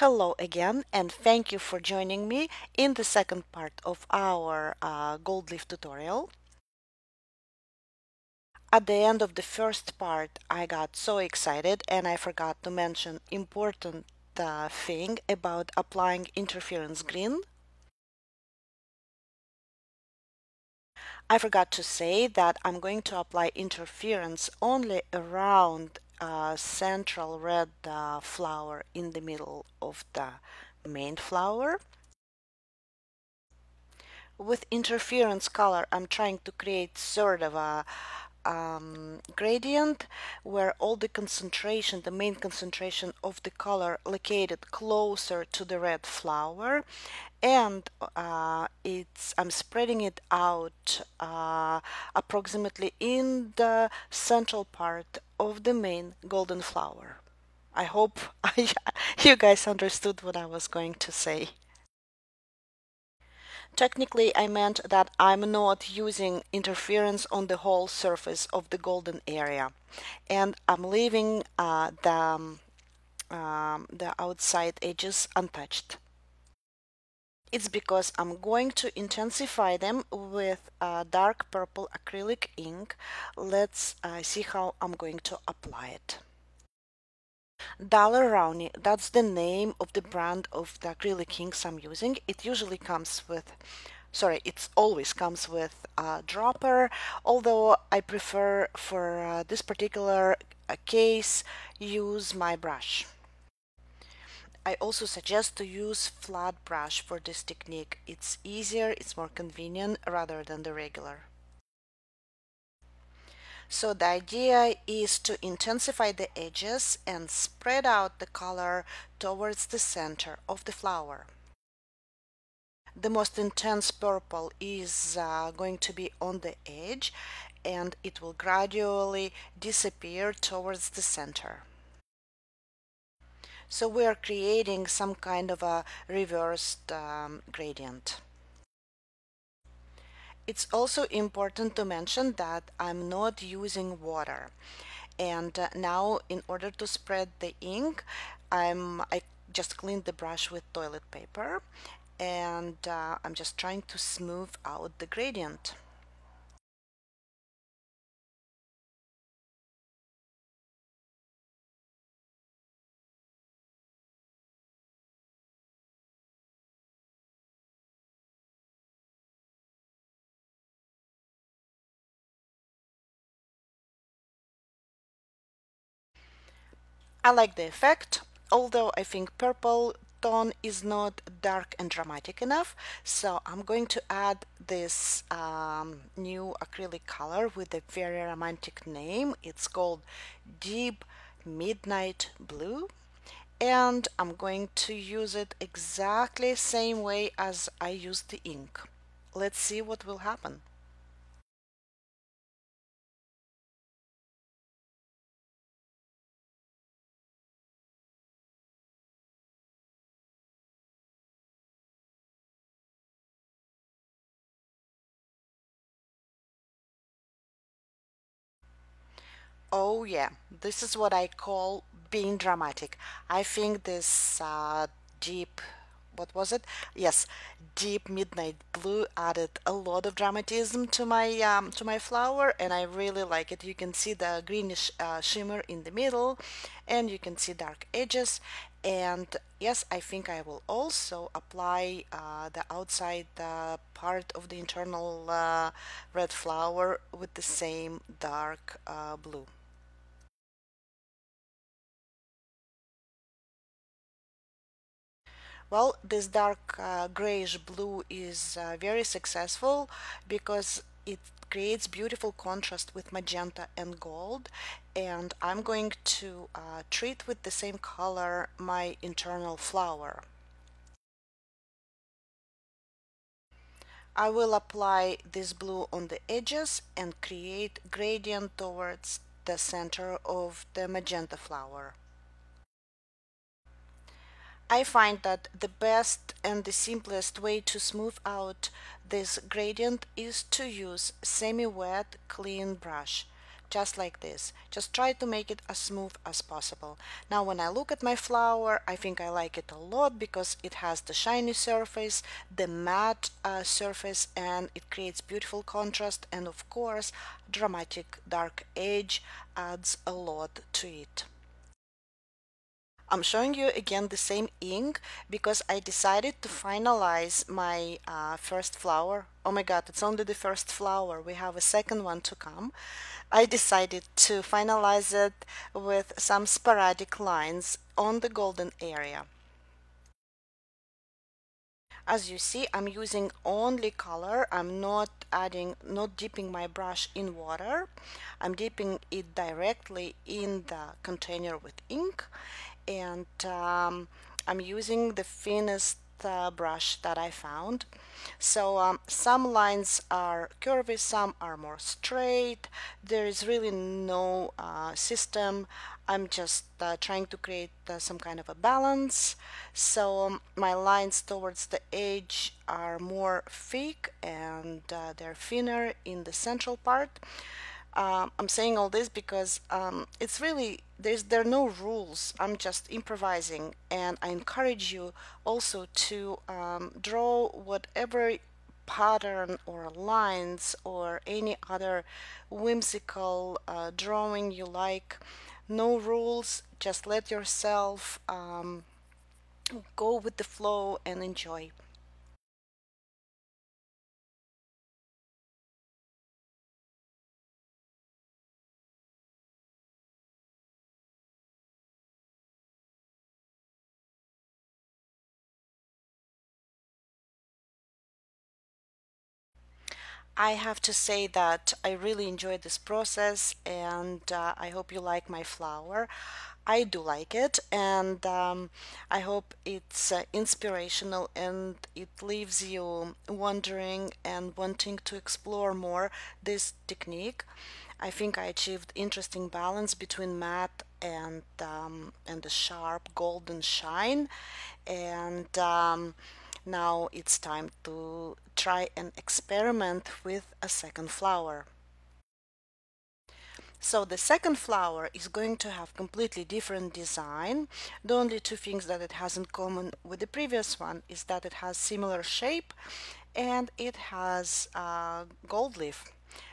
Hello again, and thank you for joining me in the second part of our gold leaf tutorial. At the end of the first part, I got so excited and I forgot to mention important thing about applying interference green. I forgot to say that I'm going to apply interference only around central red flower in the middle of the main flower. With interference color, I'm trying to create sort of a gradient where all the concentration, the main concentration of the color located closer to the red flower, and I'm spreading it out approximately in the central part of the main golden flower. I hope you guys understood what I was going to say. Technically, I meant that I'm not using interference on the whole surface of the golden area, and I'm leaving the outside edges untouched. It's because I'm going to intensify them with dark purple acrylic ink. Let's see how I'm going to apply it. Dollar Rowney, that's the name of the brand of the acrylic inks I'm using. It usually comes with, sorry, it always comes with a dropper, although I prefer for this particular case use my brush. I also suggest to use flat brush for this technique. It's easier, it's more convenient rather than the regular. So the idea is to intensify the edges and spread out the color towards the center of the flower. The most intense purple is going to be on the edge, and it will gradually disappear towards the center. So we are creating some kind of a reversed gradient. It's also important to mention that I'm not using water. And now, in order to spread the ink, I just cleaned the brush with toilet paper, and I'm just trying to smooth out the gradient. I like the effect, although I think purple tone is not dark and dramatic enough, so I'm going to add this new acrylic color with a very romantic name. It's called Deep Midnight Blue, and I'm going to use it exactly same way as I used the ink. Let's see what will happen. Oh yeah, this is what I call being dramatic. I think this deep, what was it? Yes, deep midnight blue added a lot of dramatism to my flower, and I really like it. You can see the greenish shimmer in the middle, and you can see dark edges. And yes, I think I will also apply the outside part of the internal red flower with the same dark blue. Well, this dark grayish blue is very successful because it creates beautiful contrast with magenta and gold, and I'm going to treat with the same color my internal flower. I will apply this blue on the edges and create gradient towards the center of the magenta flower. I find that the best and the simplest way to smooth out this gradient is to use semi-wet clean brush. just like this. Just try to make it as smooth as possible. Now when I look at my flower, I think I like it a lot because it has the shiny surface, the matte surface, and it creates beautiful contrast, and of course dramatic dark edge adds a lot to it. I'm showing you again the same ink because I decided to finalize my first flower. Oh my god, it's only the first flower. We have a second one to come. I decided to finalize it with some sporadic lines on the golden area. As you see, I'm using only color. I'm not dipping my brush in water. I'm dipping it directly in the container with ink, and I'm using the thinnest brush that I found. So some lines are curvy, some are more straight. There is really no system. I'm just trying to create some kind of a balance. So my lines towards the edge are more thick, and they're thinner in the central part. I'm saying all this because it's really there are no rules. I'm just improvising, and I encourage you also to draw whatever pattern or lines or any other whimsical drawing you like. No rules. Just let yourself go with the flow and enjoy. I have to say that I really enjoyed this process, and I hope you like my flower. I do like it, and I hope it's inspirational and it leaves you wondering and wanting to explore more this technique. I think I achieved interesting balance between matte and the sharp golden shine, and now it's time to try and experiment with a second flower. So the second flower is going to have completely different design. The only two things that it has in common with the previous one is that it has similar shape and it has a gold leaf,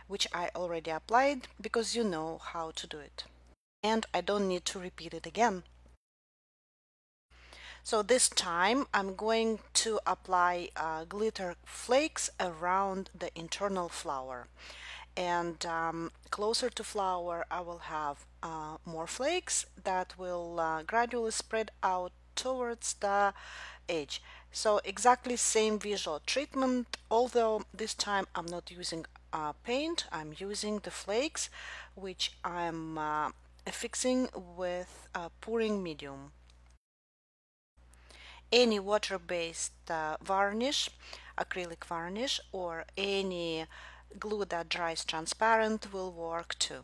which I already applied because you know how to do it. And I don't need to repeat it again. So this time I'm going to apply glitter flakes around the internal flower, and closer to flower I will have more flakes that will gradually spread out towards the edge. So exactly same visual treatment, although this time I'm not using paint. I'm using the flakes, which I'm affixing with pouring medium. Any water-based varnish, acrylic varnish, or any glue that dries transparent will work too.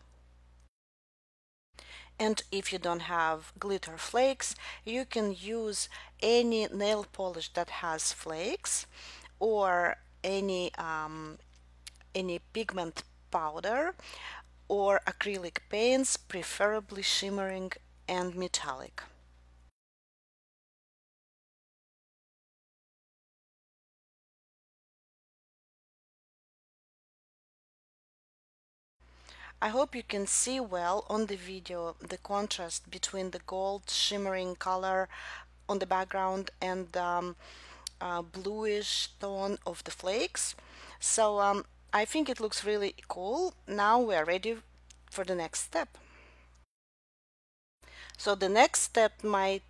And if you don't have glitter flakes, you can use any nail polish that has flakes, or any pigment powder, or acrylic paints, preferably shimmering and metallic. I hope you can see well on the video the contrast between the gold shimmering color on the background and bluish tone of the flakes. So I think it looks really cool. Now we are ready for the next step. So the next step might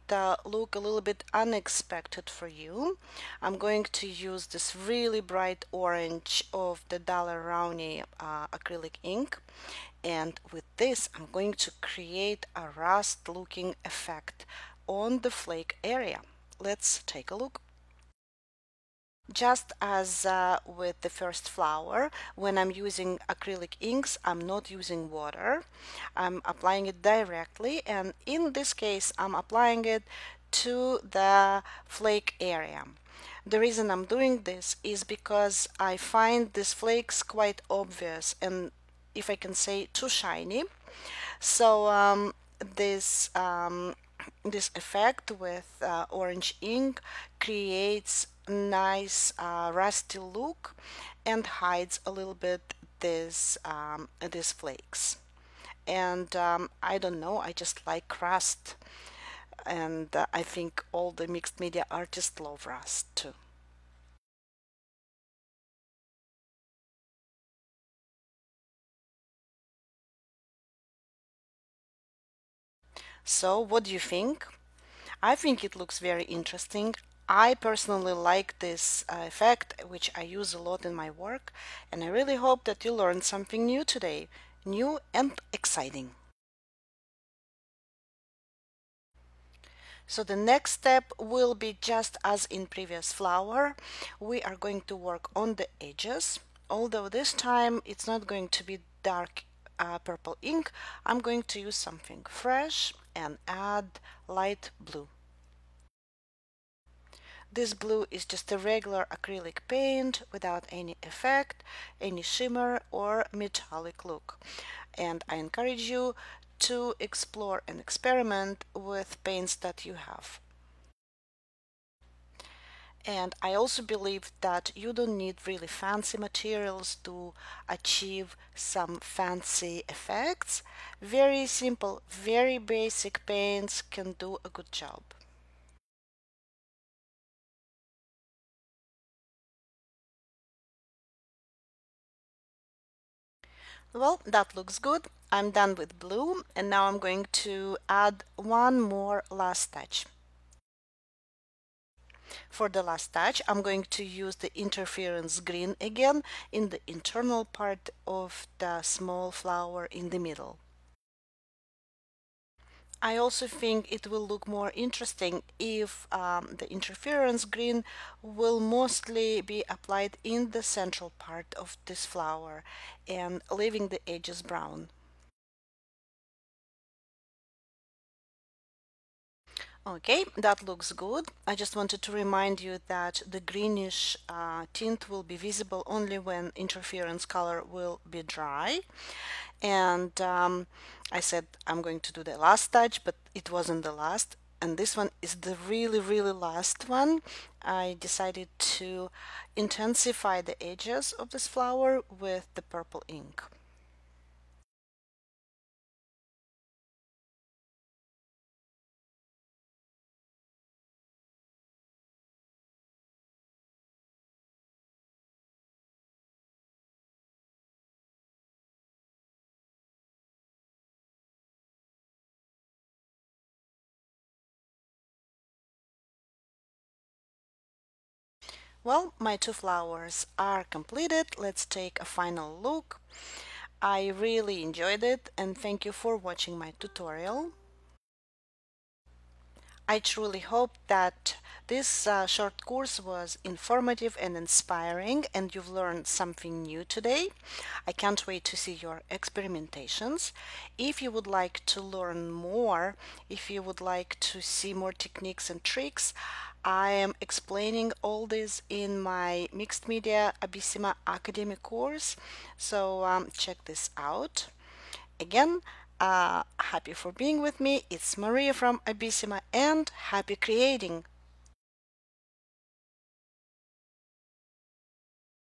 look a little bit unexpected for you. I'm going to use this really bright orange of the Daler-Rowney acrylic ink, and with this I'm going to create a rust looking effect on the flake area. Let's take a look. Just as with the first flower, when I'm using acrylic inks, I'm not using water. I'm applying it directly, and in this case, I'm applying it to the flake area. The reason I'm doing this is because I find these flakes quite obvious, and if I can say, too shiny. So this this effect with orange ink creates nice rusty look and hides a little bit these flakes. And I don't know, I just like rust, and I think all the mixed media artists love rust too. So what do you think? I think it looks very interesting. I personally like this effect, which I use a lot in my work, and I really hope that you learned something new today, new and exciting. So the next step will be just as in previous flower. We are going to work on the edges, although this time it's not going to be dark purple ink. I'm going to use something fresh and add light blue. This blue is just a regular acrylic paint without any effect, any shimmer or metallic look. And I encourage you to explore and experiment with paints that you have. And I also believe that you don't need really fancy materials to achieve some fancy effects. Very simple, very basic paints can do a good job. Well, that looks good. I'm done with blue, and now I'm going to add one more last touch. For the last touch, I'm going to use the interference green again in the internal part of the small flower in the middle. I also think it will look more interesting if the interference green will mostly be applied in the central part of this flower and leaving the edges brown. Okay, that looks good. I just wanted to remind you that the greenish tint will be visible only when interference color will be dry. And I said I'm going to do the last touch, but it wasn't the last. And this one is the really, really last one. I decided to intensify the edges of this flower with the purple ink. Well, my two flowers are completed. Let's take a final look. I really enjoyed it and thank you for watching my tutorial. I truly hope that this short course was informative and inspiring and you've learned something new today. I can't wait to see your experimentations. If you would like to learn more, if you would like to see more techniques and tricks, I am explaining all this in my Mixed Media Abissima Academy course, so check this out. Again, happy for being with me. It's Maria from Abissima and happy creating.